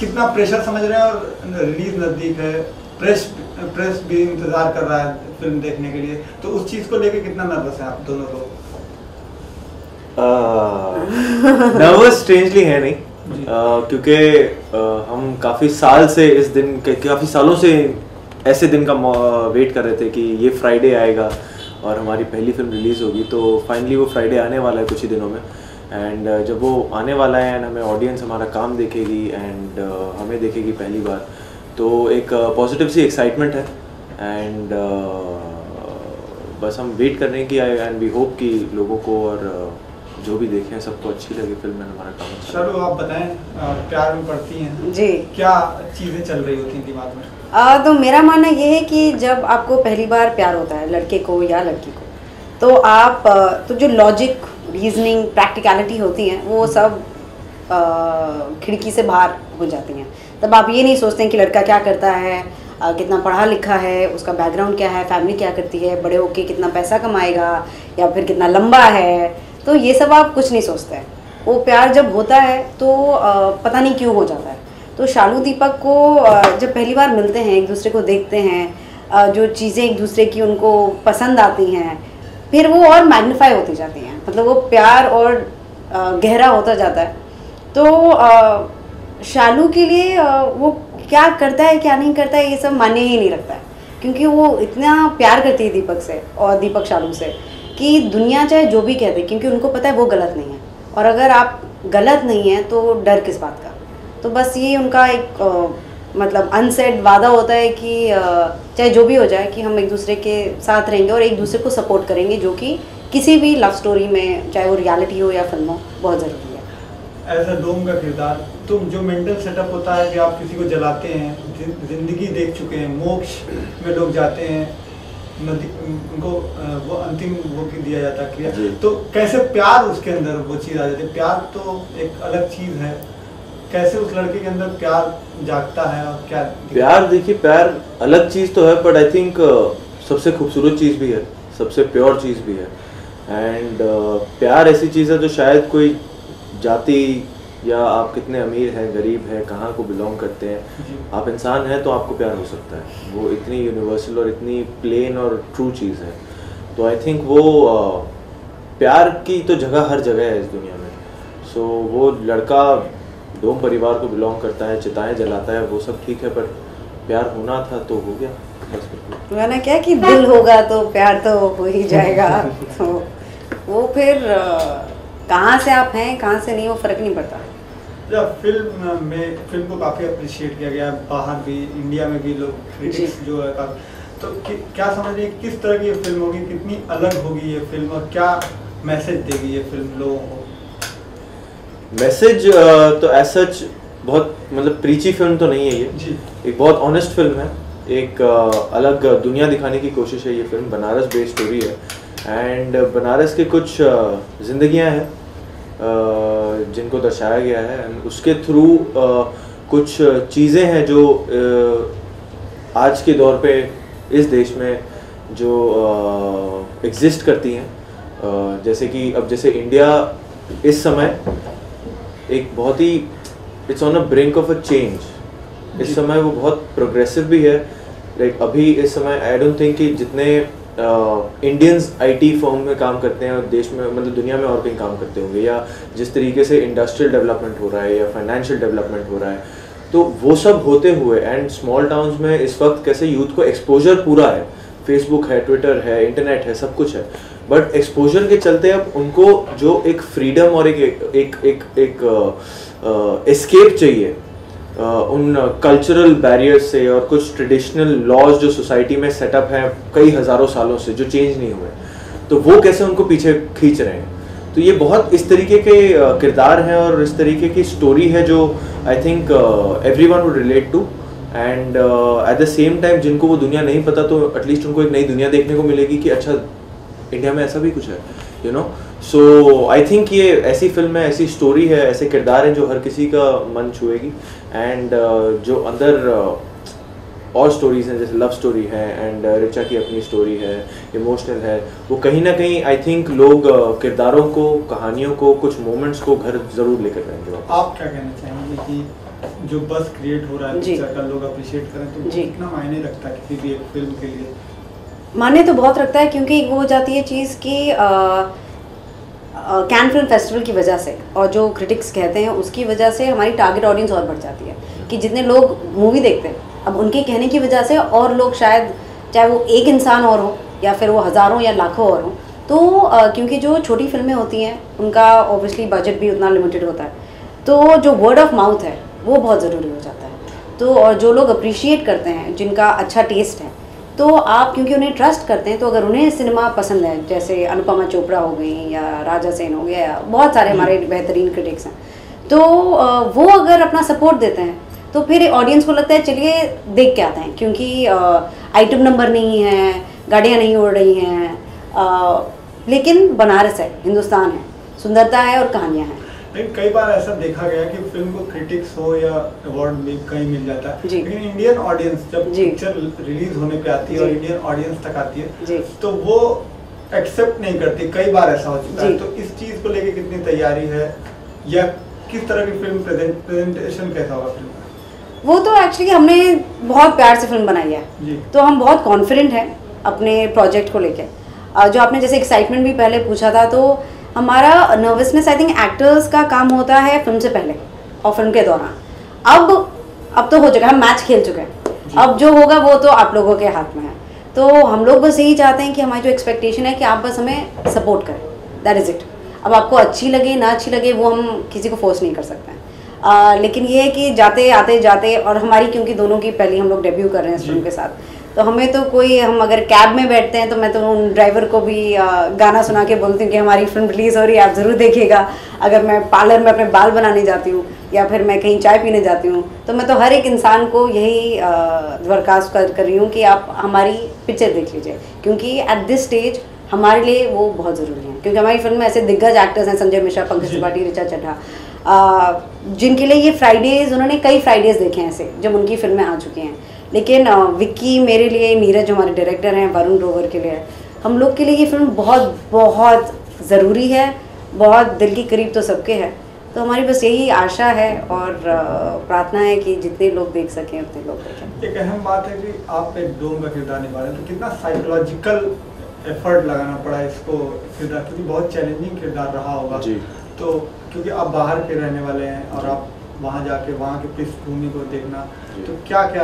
कितना प्रेशर समझ रहे हैं, और रिलीज नज़दीक है, प्रेस भी इंतज़ार कर रहा है फिल्म देखने के लिए, तो उस चीज़ को लेके कितना नर्वस हैं आप दोनों लोग? नर्वस स्ट्रेंजली है नहीं, क्योंकि हम काफ़ी सालों से ऐसे दिन का वेट कर रहे थे कि ये फ्राइडे आएगा और हमारी पहली फिल्म रिलीज़ होगी। तो फाइनली वो फ्राइडे आने वाला है कुछ ही दिनों में, एंड जब वो आने वाला है एंड हमें ऑडियंस हमारा काम देखेगी एंड हमें देखेगी पहली बार, तो एक पॉजिटिव सी एक्साइटमेंट है। एंड बस हम वेट कर रहे हैं कि एंड वी होप कि लोगों को और जो भी देखें सबको अच्छी लगे फिल्म में हमारा काम। चलो आप बताएं, प्यार में पड़ती हैं जी, क्या चीज़ें चल रही होती हैं दिमाग में? तो मेरा मानना ये है कि जब आपको पहली बार प्यार होता है लड़के को या लड़की को, तो आप तो जो लॉजिक, रीजनिंग, प्रैक्टिकलिटी होती हैं वो सब खिड़की से बाहर हो जाती हैं। तब आप ये नहीं सोचते हैं कि लड़का क्या करता है, कितना पढ़ा लिखा है, उसका बैकग्राउंड क्या है, फैमिली क्या करती है, बड़े होके कितना पैसा कमाएगा या फिर कितना लंबा है, तो ये सब आप कुछ नहीं सोचते हैं। वो प्यार जब होता है तो पता नहीं क्यों हो जाता है। तो शालू दीपक को जब पहली बार मिलते हैं, एक दूसरे को देखते हैं, जो चीज़ें एक दूसरे की उनको पसंद आती हैं, फिर वो और मैग्नीफाई होती जाती हैं, मतलब वो प्यार और गहरा होता जाता है। तो शालू के लिए वो क्या करता है क्या नहीं करता है ये सब मान्य ही नहीं रखता है, क्योंकि वो इतना प्यार करती है दीपक से और दीपक शालू से कि दुनिया चाहे जो भी कहते, क्योंकि उनको पता है वो गलत नहीं है, और अगर आप गलत नहीं हैं तो डर किस बात का। तो बस ये उनका एक मतलब अनसेड वादा होता है कि चाहे जो भी हो जाए कि हम एक दूसरे के साथ रहेंगे और एक दूसरे को सपोर्ट करेंगे, जो कि किसी भी लव स्टोरी में, चाहे वो रियलिटी हो या फिल्म हो, बहुत ज़रूरी है। एज अ डोम का किरदार, तुम जो मेंटल सेटअप होता है कि आप किसी को जलाते हैं, जिंदगी देख चुके हैं, मोक्ष में लोग जाते हैं, उनको वो अंतिम वो दिया जाता है क्रिया, तो कैसे प्यार उसके अंदर वो चीज़ आ जाती है? प्यार तो एक अलग चीज़ है, कैसे उस लड़के के अंदर प्यार जागता है और क्या? प्यार, देखिए प्यार अलग चीज़ तो है, बट आई थिंक सबसे खूबसूरत चीज़ भी है, सबसे प्योर चीज़ भी है। एंड प्यार ऐसी चीज़ है जो शायद कोई जाति या आप कितने अमीर हैं, गरीब हैं, कहाँ को बिलोंग करते हैं, आप इंसान हैं तो आपको प्यार हो सकता है। वो इतनी यूनिवर्सल और इतनी प्लेन और ट्रू चीज़ है। तो आई थिंक वो प्यार की तो जगह हर जगह है इस दुनिया में। सो वो लड़का डोम परिवार को बिलोंग करता है, चिताएं जलाता है, वो सब ठीक है, पर प्यार होना था तो हो गया बस। मैंने क्या कि दिल होगा तो प्यार तो हो ही जाएगा। तो वो फिर कहाँ से आप हैं कहाँ से नहीं, वो फर्क नहीं पड़ता। जब फिल्म को काफ़ी अप्रिशिएट किया गया, बाहर भी, इंडिया में भी लोग क्रिटिक्स जो है काफ़ी, तो क्या समझ रही है किस तरह की ये फिल्म होगी, कितनी अलग होगी ये फिल्म और क्या मैसेज देगी ये फिल्म लोगों को? मैसेज तो एज सच बहुत मतलब प्रीची फिल्म तो नहीं है ये जी। एक बहुत ऑनेस्ट फिल्म है, एक अलग दुनिया दिखाने की कोशिश है ये फिल्म। बनारस बेस्ड स्टोरी है एंड बनारस के कुछ जिंदगियां हैं जिनको दर्शाया गया है एंड उसके थ्रू कुछ चीज़ें हैं जो आज के दौर पे इस देश में जो एग्जिस्ट करती हैं। जैसे कि अब जैसे इंडिया इस समय एक बहुत ही it's on a brink of a change. इस समय वो बहुत प्रोग्रेसिव भी है। लाइक अभी इस समय आई डोंट थिंक कि जितने इंडियंस आईटी फर्म में काम करते हैं देश में, मतलब दुनिया में और कहीं काम करते होंगे, या जिस तरीके से इंडस्ट्रियल डेवलपमेंट हो रहा है या फाइनेंशियल डेवलपमेंट हो रहा है, तो वो सब होते हुए एंड स्मॉल टाउन्स में इस वक्त कैसे यूथ को एक्सपोजर पूरा है, फेसबुक है, ट्विटर है, इंटरनेट है, सब कुछ है, बट एक्सपोजर के चलते अब उनको जो एक फ्रीडम और एक एस्केप चाहिए उन कल्चरल बैरियर्स से और कुछ ट्रेडिशनल लॉज जो सोसाइटी में सेटअप हैं कई हज़ारों सालों से जो चेंज नहीं हुए, तो वो कैसे उनको पीछे खींच रहे हैं। तो ये बहुत इस तरीके के किरदार हैं और इस तरीके की स्टोरी है जो I think everyone would relate to and at the same time जिनको वो दुनिया नहीं पता तो एटलीस्ट उनको एक नई दुनिया देखने को मिलेगी कि अच्छा इंडिया में ऐसा भी कुछ है, you know. So I think ये ऐसी फिल्म है, ऐसी स्टोरी है, ऐसे किरदार हैं जो हर किसी का मन छुएगी एंड जो अंदर और स्टोरीज हैं जैसे लव स्टोरी है एंड रिचा की अपनी स्टोरी है, इमोशनल है, वो कहीं ना कहीं आई थिंक लोग किरदारों को, कहानियों को, कुछ मोमेंट्स को घर ज़रूर लेकर जाएंगे। आप क्या कहना चाहेंगे कि जो बस क्रिएट हो रहा है जी। पिक्चर का, लोग अप्रिशिएट करें तो जी। कितना मायने रखता है किसी भी एक फिल्म के लिए? माने तो बहुत रखता है, क्योंकि वो हो जाती है चीज़ कि कैन फिल्म फेस्टिवल की वजह से और जो क्रिटिक्स कहते हैं उसकी वजह से हमारी टारगेट ऑडियंस और बढ़ जाती है कि जितने लोग मूवी देखते हैं अब उनके कहने की वजह से और लोग शायद, चाहे वो एक इंसान और हो या फिर वो हज़ारों या लाखों और हों, तो क्योंकि जो छोटी फिल्में होती हैं उनका ऑब्वियसली बजट भी उतना लिमिटेड होता है, तो जो वर्ड ऑफ माउथ है वो बहुत ज़रूरी हो जाता है। तो और जो लोग अप्रिशिएट करते हैं, जिनका अच्छा टेस्ट है, तो आप क्योंकि उन्हें ट्रस्ट करते हैं, तो अगर उन्हें सिनेमा पसंद है, जैसे अनुपमा चोपड़ा हो गई या राजा सेन हो गया या बहुत सारे हमारे बेहतरीन क्रिटिक्स हैं, तो वो अगर अपना सपोर्ट देते हैं तो फिर ऑडियंस को लगता है चलिए देख के आते हैं, क्योंकि आइटम नंबर नहीं है, गाड़ियाँ नहीं उड़ रही हैं, लेकिन बनारस है, हिंदुस्तान है, सुंदरता है और कहानियाँ हैं। लेकिन कई बार ऐसा देखा गया कि फिल्म को क्रिटिक्स हो या अवार्ड भी कहीं मिल जाता है, जी। लेकिन इंडियन ऑडियंस जब जी। पिक्चर रिलीज होने पे आती है जी। और इंडियन ऑडियंस तक आती जी। है तो वो एक्सेप्ट नहीं करती, कई बार ऐसा हो चुका है। जी। तो इस चीज को लेके कितनी तैयारी है या किस तरह की फिल्म प्रेजेंटेशन कैसा होगा फिल्म का? वो तो एक्चुअली हमने बहुत प्यार से फिल्म बनाई है, जी। तो हम बहुत कॉन्फिडेंट हैं अपने प्रोजेक्ट को लेके। जो आपने जैसे एक्साइटमेंट भी पहले पूछा था, तो हमारा नर्वसनेस आई थिंक एक्टर्स का काम होता है फिल्म से पहले और फिल्म के दौरान। अब तो हो चुका है, हम मैच खेल चुके हैं, अब जो होगा वो तो आप लोगों के हाथ में है। तो हम लोग बस यही चाहते हैं कि हमारी जो एक्सपेक्टेशन है कि आप बस हमें सपोर्ट करें, दैट इज़ इट। अब आपको अच्छी लगे ना अच्छी लगे वो हम किसी को फोर्स नहीं कर सकते हैं, लेकिन ये है कि जाते आते जाते, और हमारी क्योंकि दोनों की पहले हम लोग डेब्यू कर रहे हैं इस फिल्म के साथ, तो हमें तो कोई, हम अगर कैब में बैठते हैं तो मैं तो उन ड्राइवर को भी गाना सुना के बोलती हूँ कि हमारी फिल्म रिलीज़ हो रही है, आप ज़रूर देखिएगा। अगर मैं पार्लर में अपने बाल बनाने जाती हूँ या फिर मैं कहीं चाय पीने जाती हूँ, तो मैं तो हर एक इंसान को यही दरखास्त कर रही हूँ कि आप हमारी पिक्चर देख लीजिए, क्योंकि एट दिस स्टेज हमारे लिए वो बहुत ज़रूरी है। क्योंकि हमारी फिल्म में ऐसे दिग्गज एक्टर्स हैं, संजय मिश्रा, पंकज त्रिपाठी, ऋचा चड्ढा, जिनके लिए ये फ्राइडेज़, उन्होंने कई फ्राइडेज़ देखे हैं ऐसे जब उनकी फिल्में आ चुकी हैं। लेकिन विक्की मेरे लिए, नीरज हमारे डायरेक्टर हैं, वरुण ग्रोवर के लिए, हम लोग के लिए ये फिल्म बहुत बहुत ज़रूरी है, बहुत दिल के करीब तो सबके है। तो हमारी बस यही आशा है और प्रार्थना है कि जितने लोग देख सकें उतने लोग देखें। एक अहम बात है कि आप एक डोम का किरदार निभा रहे हैं, तो कितना साइकोलॉजिकल एफर्ट लगाना पड़ा इसको किरदार, क्योंकि बहुत चैलेंजिंग किरदार रहा होगा जी। तो क्योंकि आप बाहर के रहने वाले हैं और आप वहाँ जाके वहाँ की पृष्ठभूमि को देखना, तो क्या क्या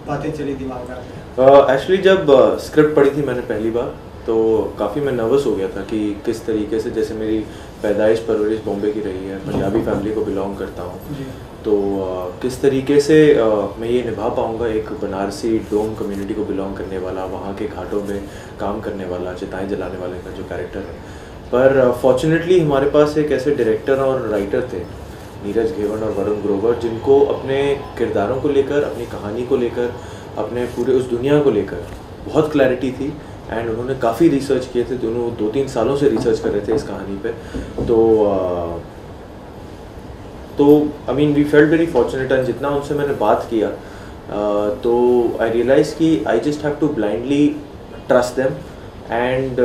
बातें चली दिमाग में? एक्चुअली जब स्क्रिप्ट पढ़ी थी मैंने पहली बार, तो काफ़ी मैं नर्वस हो गया था कि किस तरीके से, जैसे मेरी पैदाइश परवरिश बॉम्बे की रही है, पंजाबी फैमिली को बिलोंग करता हूँ, तो किस तरीके से मैं ये निभा पाऊँगा एक बनारसी डोम कम्युनिटी को बिलोंग करने वाला, वहाँ के घाटों में काम करने वाला, चिताएँ जलाने वाले का जो कैरेक्टर है। पर फॉर्चुनेटली हमारे पास एक ऐसे डायरेक्टर और राइटर थे, नीरज घेवन और वरुण ग्रोवर, जिनको अपने किरदारों को लेकर, अपनी कहानी को लेकर, अपने पूरे उस दुनिया को लेकर बहुत क्लैरिटी थी। एंड उन्होंने काफ़ी रिसर्च किए थे, दोनों 2-3 सालों से रिसर्च कर रहे थे इस कहानी पे। तो I mean we felt very fortunate. And जितना उनसे मैंने बात किया तो आई रियलाइज़ कि I just have to blindly trust them. And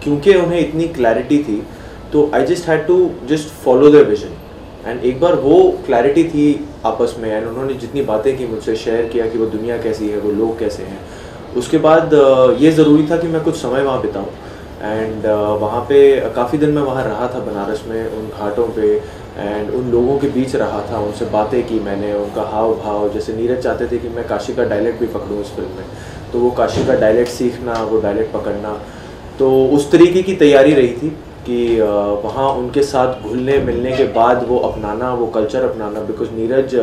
क्योंकि उन्हें इतनी क्लैरिटी थी, तो I just had to just follow their vision. And एक बार वो क्लैरिटी थी आपस में, एंड उन्होंने जितनी बातें की मुझसे, शेयर किया कि वो दुनिया कैसी है, वो लोग कैसे हैं, उसके बाद ये ज़रूरी था कि मैं कुछ समय वहाँ बिताऊँ। एंड वहाँ पे काफ़ी दिन मैं वहाँ रहा था बनारस में, उन घाटों पे, एंड उन लोगों के बीच रहा था, उनसे बातें की मैंने, उनका हाव भाव। जैसे नीरज चाहते थे कि मैं काशी का डायलेक्ट भी पकड़ूँ इस फिल्म में, तो वो काशी का डायलेक्ट सीखना, वो डायलेक्ट पकड़ना, तो उस तरीके की तैयारी रही थी कि वहाँ उनके साथ घुलने मिलने के बाद वो अपनाना, वो कल्चर अपनाना। बिकॉज नीरज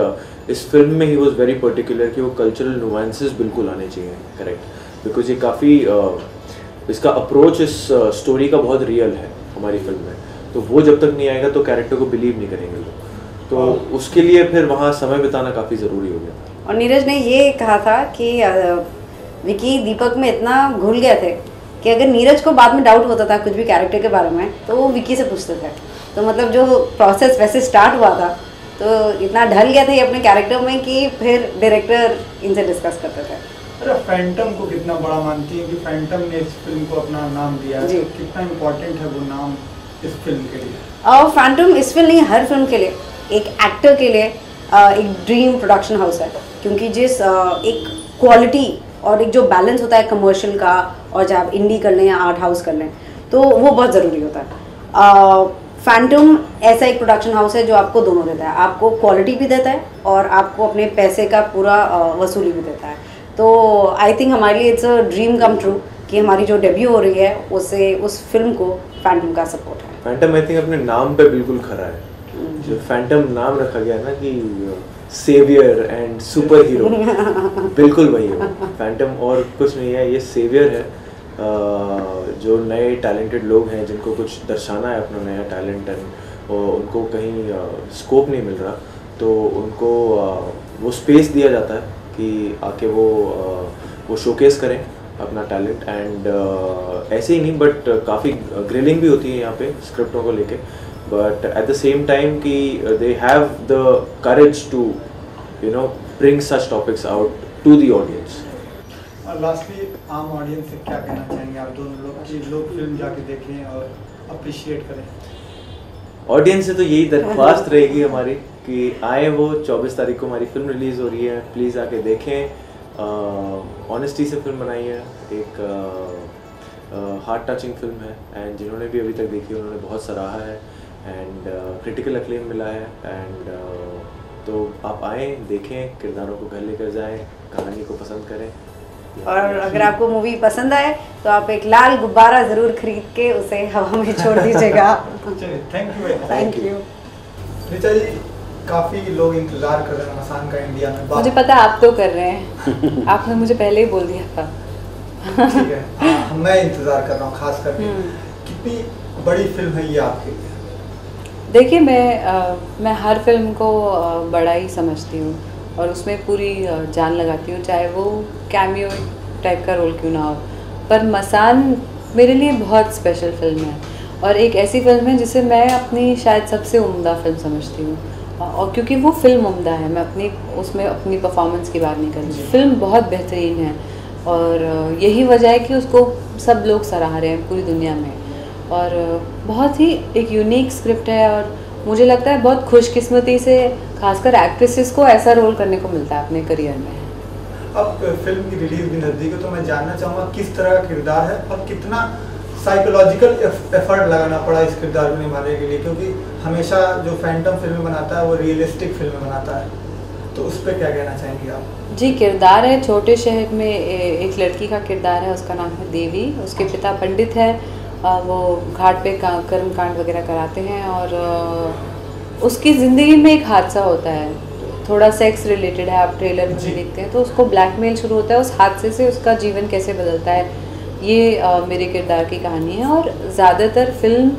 इस फिल्म में ही वॉज वेरी पर्टिकुलर कि वो कल्चरल नुआंसेस बिल्कुल आने चाहिए, करेक्ट। बिकॉज ये काफ़ी इसका अप्रोच इस स्टोरी का बहुत रियल है हमारी फिल्म में, तो वो जब तक नहीं आएगा तो कैरेक्टर को बिलीव नहीं करेंगे लोग। तो उसके लिए फिर वहाँ समय बिताना काफ़ी ज़रूरी हो गया। और नीरज ने ये कहा था कि विकी दीपक में इतना घुल गए थे कि अगर नीरज को बाद में डाउट होता था कुछ भी कैरेक्टर के बारे में, तो वो विकी से पूछते थे। तो मतलब जो प्रोसेस वैसे स्टार्ट हुआ था, तो इतना ढल गया था ये अपने कैरेक्टर में कि फिर डायरेक्टर इनसे डिस्कस करते थे। अरे फैंटम को कितना बड़ा मानती है कि फैंटम ने इस फिल्म को अपना नाम दिया है, कितना इम्पोर्टेंट है वो नाम इस फिल्म के लिए? और फैंटम इस फिल्म नहीं, हर फिल्म के लिए, एक एक्टर के लिए एक ड्रीम प्रोडक्शन हाउस है, क्योंकि जिस एक क्वालिटी और एक जो बैलेंस होता है कमर्शियल का, और जब आप इंडी कर लें या आर्ट हाउस कर लें, तो वो बहुत ज़रूरी होता है। फैंटम ऐसा एक प्रोडक्शन हाउस है जो आपको दोनों देता है, आपको क्वालिटी भी देता है और आपको अपने पैसे का पूरा वसूली भी देता है। तो आई थिंक हमारे लिए it's a dream come true कि हमारी जो डेब्यू हो रही है उससे उस फिल्म को फैंटम का सपोर्ट है। फैंटम आई थिंक अपने नाम पे बिल्कुल खरा है, जो फैंटम नाम रखा गया ना कि सेवियर एंड सुपर हीरो, बिल्कुल वही है फैंटम, और कुछ नहीं है, ये सेवियर है। जो नए टैलेंटेड लोग हैं जिनको कुछ दर्शाना है अपना नया टैलेंट एंड उनको कहीं स्कोप नहीं मिल रहा, तो उनको वो स्पेस दिया जाता है कि आके वो शोकेस करें अपना टैलेंट। एंड ऐसे ही नहीं, बट काफ़ी ग्रिलिंग भी होती है यहाँ पे स्क्रिप्टों को लेके, but at the same time कि they have the courage to bring such topics out to the audience. और लास्टली आम ऑडियंस से क्या कहना चाहेंगे आप दोनों लोग कि लोग फिल्म जाके देखें और अप्रिशिएट करें? ऑडियंस से तो यही दरख्वास्त रहेगी हमारी कि आए, वो 24 तारीख को हमारी फिल्म रिलीज़ हो रही है, प्लीज़ आके देखें। ऑनेस्टी से फिल्म बनाई है, एक हार्ट टचिंग फिल्म है, एंड जिन्होंने भी अभी तक देखी उन्होंने बहुत सराहा है, एंड क्रिटिकल अक्लेम मिला है। एंड तो आप आएँ, देखें, किरदारों को घर लेकर जाएं, कहानी को पसंद करें। और अगर आपको मूवी पसंद आए तो आप एक लाल गुब्बारा ज़रूर खरीद के उसे हवा में छोड़ दीजिएगा। चलिए, thank you. Thank you. Richa ji, काफ़ी लोग इंतज़ार कर रहे हैं मसान का इंडिया में। मुझे पता आप तो कर रहे हैं, आपने मुझे पहले ही बोल दिया था। ठीक है, मैं इंतज़ार कर रहा हूँ खास करके। कितनी बड़ी फिल्म है ये आपके लिए? देखिए, मैं हर फिल्म को बड़ा ही समझती हूँ और उसमें पूरी जान लगाती हूँ, चाहे वो कैमियो टाइप का रोल क्यों ना हो। पर मसान मेरे लिए बहुत स्पेशल फिल्म है, और एक ऐसी फिल्म है जिसे मैं अपनी शायद सबसे उम्दा फिल्म समझती हूँ। और क्योंकि वो फिल्म उम्दा है, मैं उसमें अपनी परफॉर्मेंस की बात नहीं कर रही, फिल्म बहुत बेहतरीन है, और यही वजह है कि उसको सब लोग सराह रहे हैं पूरी दुनिया में। और बहुत ही एक यूनिक स्क्रिप्ट है, और मुझे लगता है बहुत खुशकिस्मती से खासकर एक्ट्रेसेस को ऐसा रोल करने को मिलता है अपने करियर में। अब फिल्म की रिलीज भी नज़दीक है, तो मैं जानना चाहूँगा किस तरह का किरदार है और कितना साइकोलॉजिकल एफर्ट लगाना पड़ा इस किरदार को निभाने के लिए, क्योंकि हमेशा जो फैंटम फिल्म बनाता है वो रियलिस्टिक फिल्म बनाता है, तो उस पर क्या कहना चाहेंगे आप? जी, किरदार है छोटे शहर में एक लड़की का किरदार है, उसका नाम है देवी। उसके पिता पंडित है, वो घाट पे कर्म कांड वगैरह कराते हैं, और उसकी ज़िंदगी में एक हादसा होता है, थोड़ा सेक्स रिलेटेड है, आप ट्रेलर में भी देखते हैं, तो उसको ब्लैकमेल शुरू होता है, उस हादसे से उसका जीवन कैसे बदलता है, ये मेरे किरदार की कहानी है। और ज़्यादातर फिल्म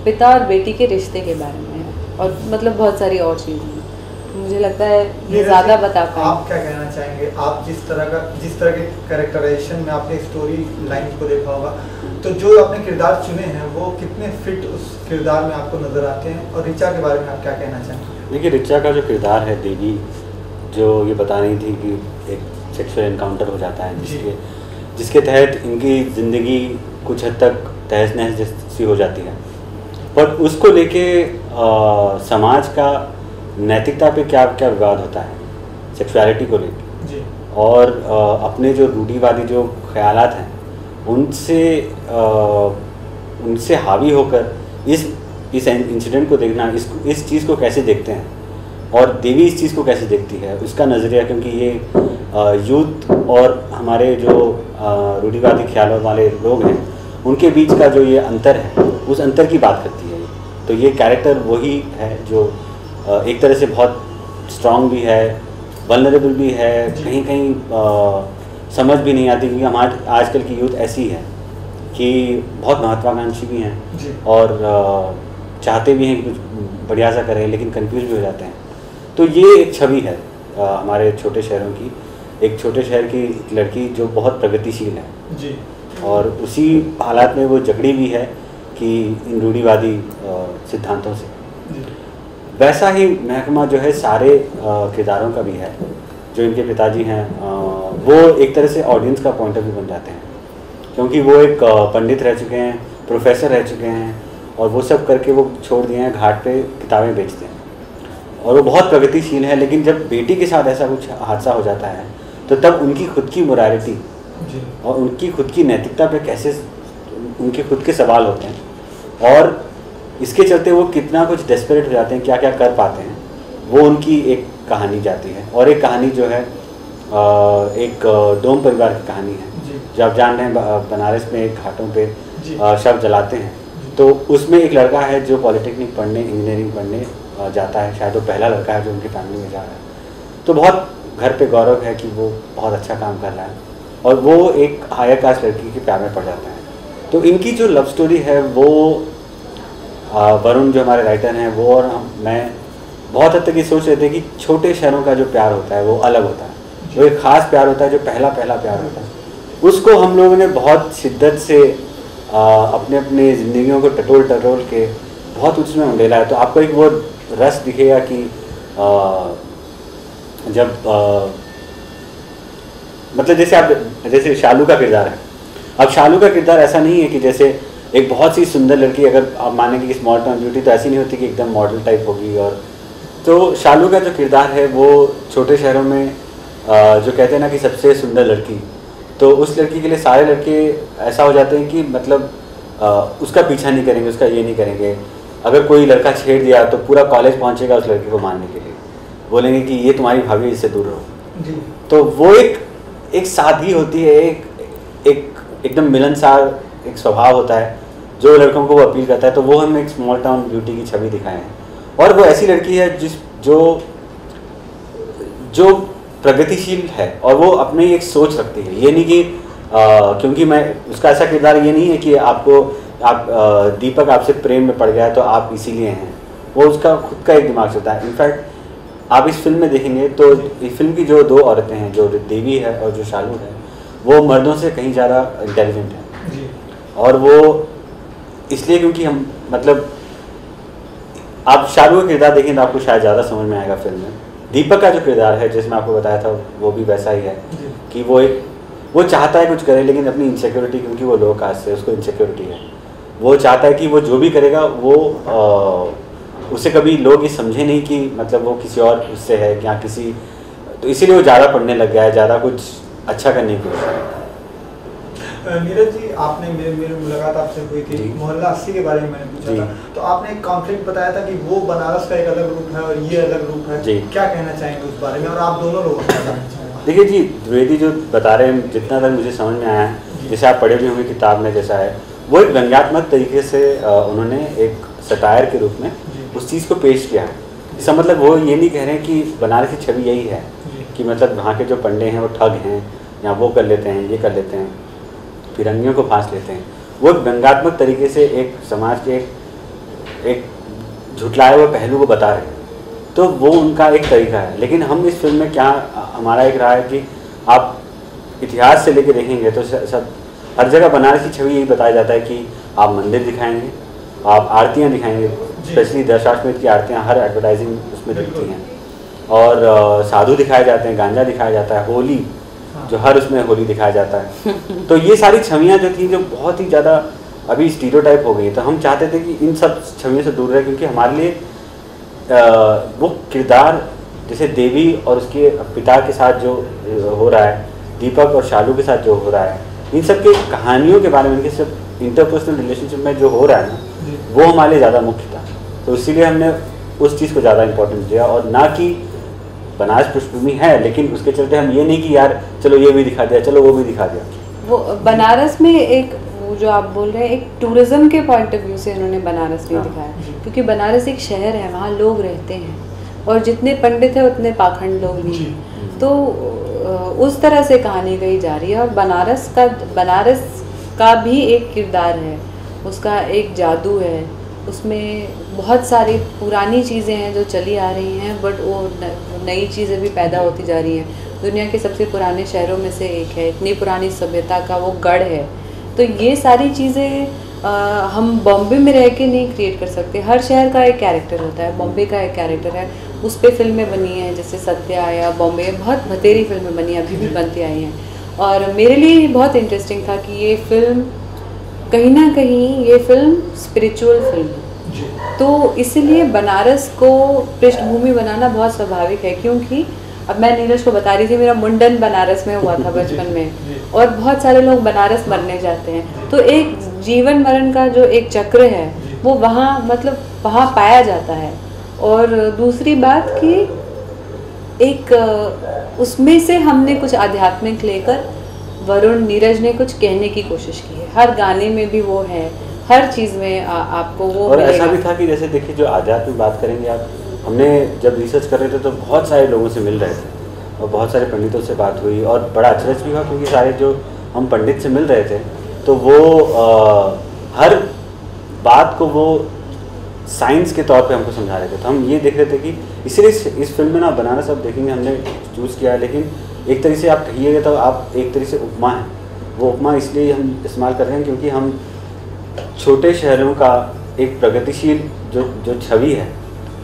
पिता और बेटी के रिश्ते के बारे में है, और मतलब बहुत सारी और चीज़ें हैं। मुझे लगता है ये ज़्यादा बता पाए। आप क्या कहना चाहेंगे? आप जिस तरह के कैरेक्टराइजेशन में आपने स्टोरी लाइन को देखा होगा, तो जो आपने किरदार चुने हैं वो कितने फिट उस किरदार में आपको नज़र आते हैं, और ऋचा के बारे में आप क्या कहना चाहेंगे? देखिए, ऋचा का जो किरदार है देवी, जो ये बता रही थी कि एक सेक्सुअल एनकाउंटर हो जाता है जिसके तहत इनकी ज़िंदगी कुछ हद तक तहस नहस जैसी हो जाती है, पर उसको लेके समाज का नैतिकता पे क्या क्या विवाद होता है सेक्सुअलिटी को लेके, और अपने जो रूढ़िवादी जो ख्यालात हैं उनसे हावी होकर इस इंसिडेंट को देखना, इस चीज़ को कैसे देखते हैं, और देवी इस चीज़ को कैसे देखती है, उसका नज़रिया, क्योंकि ये यूथ और हमारे जो रूढ़िवादी ख्यालों वाले लोग हैं उनके बीच का जो ये अंतर है, उस अंतर की बात करती है। तो ये कैरेक्टर वही है जो एक तरह से बहुत स्ट्रॉन्ग भी है, वल्नरेबल भी है, कहीं कहीं समझ भी नहीं आती, क्योंकि हमारे आजकल की यूथ ऐसी है कि बहुत महत्वाकांक्षी भी हैं और चाहते भी हैं कि कुछ बढ़िया सा करें, लेकिन कंफ्यूज भी हो जाते हैं। तो ये एक छवि है हमारे छोटे शहरों की, एक छोटे शहर की लड़की जो बहुत प्रगतिशील है जी, और उसी हालात में वो जकड़ी भी है कि इन रूढ़िवादी सिद्धांतों से। वैसा ही महकमा जो है सारे किरदारों का भी है। जो इनके पिताजी हैं वो एक तरह से ऑडियंस का पॉइंट ऑफ व्यू बन जाते हैं, क्योंकि वो एक पंडित रह चुके हैं, प्रोफेसर रह चुके हैं, और वो सब करके वो छोड़ दिए हैं, घाट पे किताबें बेचते हैं और वो बहुत प्रगतिशील है। लेकिन जब बेटी के साथ ऐसा कुछ हादसा हो जाता है तो तब उनकी खुद की मोरालिटी और उनकी खुद की नैतिकता पे कैसे उनके खुद के सवाल होते हैं और इसके चलते वो कितना कुछ डेस्परेट हो जाते हैं, क्या क्या कर पाते हैं, वो उनकी एक कहानी जाती है। और एक कहानी जो है एक डोम परिवार की कहानी है, जो आप जान रहे हैं बनारस में एक घाटों पे शव जलाते हैं, तो उसमें एक लड़का है जो पॉलिटेक्निक पढ़ने, इंजीनियरिंग पढ़ने जाता है, शायद वो पहला लड़का है जो उनकी फैमिली में जा रहा है। तो बहुत घर पे गौरव है कि वो बहुत अच्छा काम कर रहा है और वो एक हायर कास्ट लड़की के प्यार में पड़ जाता है। तो इनकी जो लव स्टोरी है वो वरुण जो हमारे राइटर हैं वो और मैं बहुत हद तक ये सोच रहे थे कि छोटे शहरों का जो प्यार होता है वो अलग होता है, वो एक ख़ास प्यार होता है जो पहला प्यार होता है। उसको हम लोगों ने बहुत शिद्दत से अपने अपने ज़िंदगियों को टटोल के बहुत उसमें उंडेला है। तो आपको एक वो रस दिखेगा कि जब मतलब जैसे शालू का किरदार है। अब शालू का किरदार ऐसा नहीं है कि जैसे एक बहुत सी सुंदर लड़की, अगर आप मानेंगे कि स्मॉल टाउन ब्यूटी, तो ऐसी नहीं होती कि एकदम मॉडल टाइप होगी। और तो शालू का जो किरदार है वो छोटे शहरों में जो कहते हैं ना कि सबसे सुंदर लड़की, तो उस लड़की के लिए सारे लड़के ऐसा हो जाते हैं कि मतलब उसका पीछा नहीं करेंगे, उसका ये नहीं करेंगे। अगर कोई लड़का छेड़ दिया तो पूरा कॉलेज पहुंचेगा उस लड़की को मारने के लिए, बोलेंगे कि ये तुम्हारी भाभी, इससे दूर रहो। तो वो एक सादगी होती है, एक एकदम मिलनसार एक स्वभाव होता है जो लड़कों को वो अपील करता है। तो वो हम एक स्मॉल टाउन ब्यूटी की छवि दिखाए हैं। और वो ऐसी लड़की है जो प्रगतिशील है और वो अपनी एक सोच रखती है। ये नहीं कि क्योंकि मैं उसका ऐसा किरदार ये नहीं है कि दीपक आपसे प्रेम में पड़ गया है तो आप इसीलिए हैं, वो उसका खुद का एक दिमाग चलता है। इनफैक्ट आप इस फिल्म में देखेंगे तो इस फिल्म की जो दो औरतें हैं, जो देवी है और जो शालू है, वो मर्दों से कहीं ज़्यादा इंटेलिजेंट है। और वो इसलिए क्योंकि हम मतलब आप शालू का किरदार देखें तो आपको शायद ज़्यादा समझ में आएगा फिल्म में। दीपक का जो किरदार है, जिसमें आपको बताया था, वो भी वैसा ही है कि वो चाहता है कुछ करे, लेकिन अपनी इनसिक्योरिटी, क्योंकि वो लो कास्ट है, उसको इनसिक्योरिटी है, वो चाहता है कि वो जो भी करेगा वो उसे कभी लोग ये समझे नहीं कि मतलब वो किसी और उससे है या किसी, तो इसीलिए वो ज़्यादा पढ़ने लग गया है, ज़्यादा कुछ अच्छा करने की कोशिश। नीरज जी, आपने मेरी मुलाकात आपसे हुई थी, मोहल्ला 80 के बारे में मैंने पूछा था, तो आपने एक कॉन्फ्लिक्ट बताया था कि वो बनारस का एक अलग रूप है और ये अलग रूप है। क्या कहना चाहेंगे उस बारे में, और आप दोनों लोगों को बताना चाहेंगे? देखिए जी, द्विवेदी जो बता रहे हैं, जितना तक मुझे समझ में आया है, जैसे आप पढ़े भी होंगे किताब में जैसा है, वो एक व्यंग्यात्मक तरीके से उन्होंने एक सटायर के रूप में उस चीज़ को पेश किया है। इसका मतलब वो ये नहीं कह रहे हैं कि बनारस की छवि यही है कि मतलब वहाँ के जो पंडे हैं वो ठग हैं या वो कर लेते हैं, ये कर लेते हैं, फिरंगियों को फांस लेते हैं। वो एक व्यंग्यात्मक तरीके से एक समाज के एक झुटलाए हुए पहलू को बता रहे हैं, तो वो उनका एक तरीका है। लेकिन हम इस फिल्म में क्या, हमारा एक राय है कि आप इतिहास से लेके देखेंगे तो सब हर जगह बनारस की छवि यही बताया जाता है कि आप मंदिर दिखाएंगे, आप आरतियाँ दिखाएंगे, स्पेशली दशाश्वमेध की आरतियाँ हर एडवर्टाइजिंग उसमें दिखती हैं, और साधु दिखाए जाते हैं, गांजा दिखाया जाता है, होली जो हर उसमें होली दिखाया जाता है। तो ये सारी छवियाँ जो थी, जो बहुत ही ज़्यादा अभी स्टीरियोटाइप हो गई, तो हम चाहते थे कि इन सब छवियों से दूर रहे, क्योंकि हमारे लिए वो किरदार जैसे देवी और उसके पिता के साथ जो हो रहा है, दीपक और शालू के साथ जो हो रहा है, इन सब के कहानियों के बारे में, इनके सब इंटरपर्सनल रिलेशनशिप में जो हो रहा है ना, वो हमारे लिए ज़्यादा मुख्य था। तो इसीलिए हमने उस चीज़ को ज़्यादा इम्पोर्टेंस दिया, और ना कि बनारस पृष्ठभूमि है लेकिन उसके चलते हम ये नहीं कि यार चलो ये भी दिखा दिया, चलो वो भी दिखा दिया। वो बनारस में एक वो जो आप बोल रहे हैं, एक टूरिज्म के पॉइंट ऑफ व्यू से इन्होंने बनारस नहीं दिखाया, क्योंकि बनारस एक शहर है, वहाँ लोग रहते हैं, और जितने पंडित हैं उतने पाखंड लोग नहीं हैं। तो उस तरह से कहानी गई जा रही है। और बनारस का भी एक किरदार है, उसका एक जादू है, उसमें बहुत सारी पुरानी चीज़ें हैं जो चली आ रही हैं, बट वो नई चीज़ें भी पैदा होती जा रही हैं। दुनिया के सबसे पुराने शहरों में से एक है, इतनी पुरानी सभ्यता का वो गढ़ है। तो ये सारी चीज़ें हम बॉम्बे में रह के नहीं क्रिएट कर सकते। हर शहर का एक कैरेक्टर होता है, बॉम्बे का एक कैरेक्टर है, उस पर फिल्में बनी हैं, जैसे सत्या या बॉम्बे, बहुत बतेरी फिल्में बनी, अभी भी बनती आई हैं। और मेरे लिए बहुत इंटरेस्टिंग था कि ये फिल्म कहीं ना कहीं ये फिल्म स्पिरिचुअल फिल्म है, तो इसलिए बनारस को पृष्ठभूमि बनाना बहुत स्वाभाविक है। क्योंकि अब मैं नीरज को बता रही थी, मेरा मुंडन बनारस में हुआ था बचपन में, और बहुत सारे लोग बनारस मरने जाते हैं, तो एक जीवन मरण का जो एक चक्र है वो वहाँ मतलब वहाँ पाया जाता है। और दूसरी बात कि एक उसमें से हमने कुछ आध्यात्मिक लेकर वरुण नीरज ने कुछ कहने की कोशिश की है, हर गाने में भी वो है, हर चीज़ में आपको वो और ऐसा भी था कि जैसे देखिए जो आध्यात्मिक बात करेंगे आप, हमने जब रिसर्च कर रहे थे तो बहुत सारे लोगों से मिल रहे थे और बहुत सारे पंडितों से बात हुई और बड़ा अचरज भी हुआ, क्योंकि सारे जो हम पंडित से मिल रहे थे तो वो हर बात को वो साइंस के तौर पे हमको समझा रहे थे। तो हम ये देख रहे थे कि इसीलिए इस फिल्म में ना बनारस आप देखेंगे हमने चूज़ किया है, लेकिन एक तरीके से आप कहिएगा तो आप एक तरीके से उपमा है, वो उपमा इसलिए हम इस्तेमाल कर रहे हैं क्योंकि हम छोटे शहरों का एक प्रगतिशील जो छवि है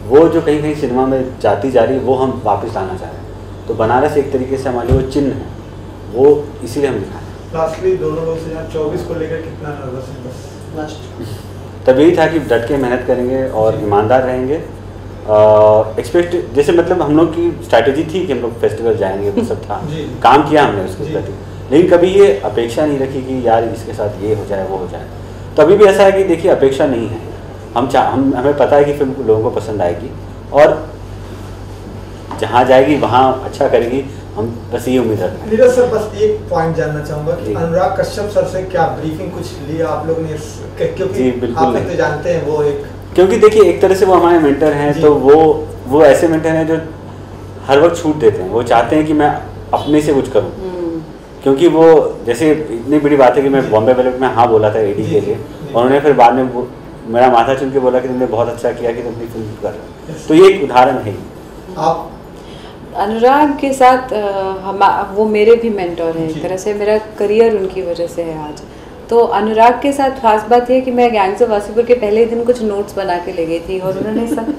वो जो कहीं कहीं सिनेमा में जाती जा रही है वो हम वापस लाना चाह रहे हैं। तो बनारस एक तरीके से हमारे वो चिन्ह है, वो इसीलिए हम दिखाएं। लास्टली दोनों लोग से 24 को लेकर कितना नर्वस है बस लास्ट? तब यही था कि डट के मेहनत करेंगे और ईमानदार रहेंगे। एक्सपेक्ट जैसे मतलब हम लोग की स्ट्रैटेजी थी कि हम लोग फेस्टिवल जाएंगे, वो सब था, काम किया हमने उसके प्रति, लेकिन कभी ये अपेक्षा नहीं रखी कि यार इसके साथ ये हो जाए वो हो जाए। तो अभी भी ऐसा है कि देखिए अपेक्षा नहीं है, हमें पता है कि फिल्म लोगों को पसंद आएगी और जहाँ जाएगी वहाँ अच्छा करेगी, हम बस ये उम्मीद रखते हैं। नीरज सर बस एक पॉइंट जानना चाहूँगा कि अनुराग कश्यप सर से क्या ब्रीफिंग कुछ लिया आप लोग ने, क्योंकि आप लोग तो जानते हैं वो एक, क्योंकि देखिए एक तरह से वो हमारे मेंटर हैं, तो वो ऐसे मेंटर हैं जो हर वक्त छूट देते हैं, वो चाहते हैं कि मैं अपने से कुछ करूँ, क्योंकि वो जैसे इतनी बड़ी बात है कि मैं बॉम्बे वेलवेट में हाँ बोला था एडी के लिए, और उन्होंने फिर बाद में मेरा माथा चुन के बोला कि तुमने बहुत अच्छा किया कि तुम अपनी फिल्म कर रहे हो। तो ये एक उदाहरण है। आप अनुराग के साथ वो मेरे भी मेंटोर हैं, एक तरह से मेरा करियर उनकी वजह से है आज। तो अनुराग के साथ खास बात है कि मैं गैंग्स ऑफ वासेपुर के पहले दिन कुछ नोट्स बना के ले गई थी और उन्होंने सब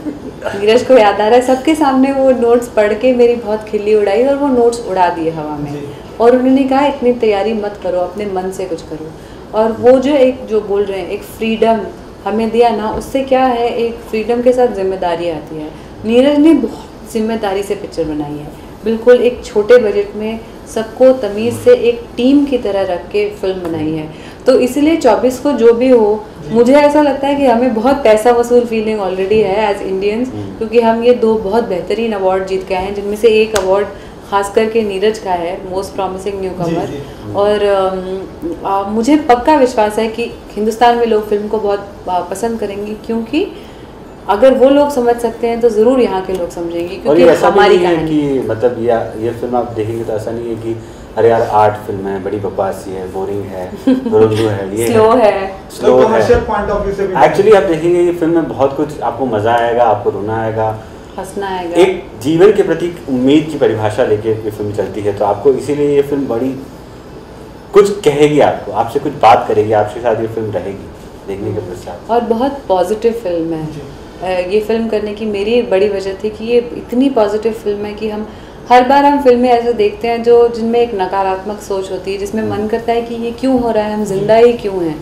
नीरज को याद आ रहा है सबके सामने वो नोट्स पढ़ के मेरी बहुत खिल्ली उड़ाई और वो नोट्स उड़ा दिए हवा में, और उन्होंने कहा इतनी तैयारी मत करो, अपने मन से कुछ करो। और वो जो बोल रहे हैं एक फ्रीडम हमें दिया ना, उससे क्या है एक फ्रीडम के साथ जिम्मेदारी आती है। नीरज ने बहुत जिम्मेदारी से पिक्चर बनाई है, बिल्कुल एक छोटे बजट में सबको तमीज़ से एक टीम की तरह रख के फिल्म बनाई है। तो इसलिए 24 को जो भी हो, मुझे ऐसा लगता है कि हमें बहुत पैसा वसूल फीलिंग ऑलरेडी है एज इंडियंस, क्योंकि हम ये 2 बहुत बेहतरीन अवार्ड जीत के आए हैं, जिनमें से एक अवार्ड खास करके नीरज का है मोस्ट प्रॉमिसिंग न्यू कमर। और मुझे पक्का विश्वास है कि हिंदुस्तान में लोग फिल्म को बहुत पसंद करेंगे, क्योंकि अगर वो लोग समझ सकते हैं तो ज़रूर यहाँ के लोग समझेंगे, क्योंकि और ऐसा हमारी नहीं है कि मतलब ये फिल्म आप देखेंगे तो ऐसा नहीं है कि अरे यार आर्ट फिल्म है, बड़ी बकवासी है, बोरिंग है, उर्दू है, ये स्लो है। एक्चुअली आप देखेंगे ये फिल्म में बहुत कुछ आपको मज़ा आएगा, आपको रोना आएगा, हंसना आएगा, एक जीवन के प्रति उम्मीद की परिभाषा लेके ये फिल्म चलती है। तो आपको इसीलिए ये फिल्म बड़ी कुछ कहेगी, आपसे कुछ बात करेगी, आपके साथ ये फिल्म रहेगी देखने के पश्चात। और बहुत पॉजिटिव फिल्म है। ये फिल्म करने की मेरी एक बड़ी वजह थी कि ये इतनी पॉजिटिव फिल्म है कि हम हर बार हम फिल्में ऐसे देखते हैं जिनमें एक नकारात्मक सोच होती है, जिसमें मन करता है कि ये क्यों हो रहा है, हम जिंदा ही क्यों हैं।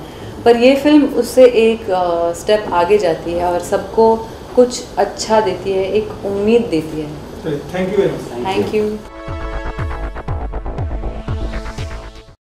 पर ये फिल्म उससे एक स्टेप आगे जाती है और सबको कुछ अच्छा देती है, एक उम्मीद देती है। Thank you. Thank you.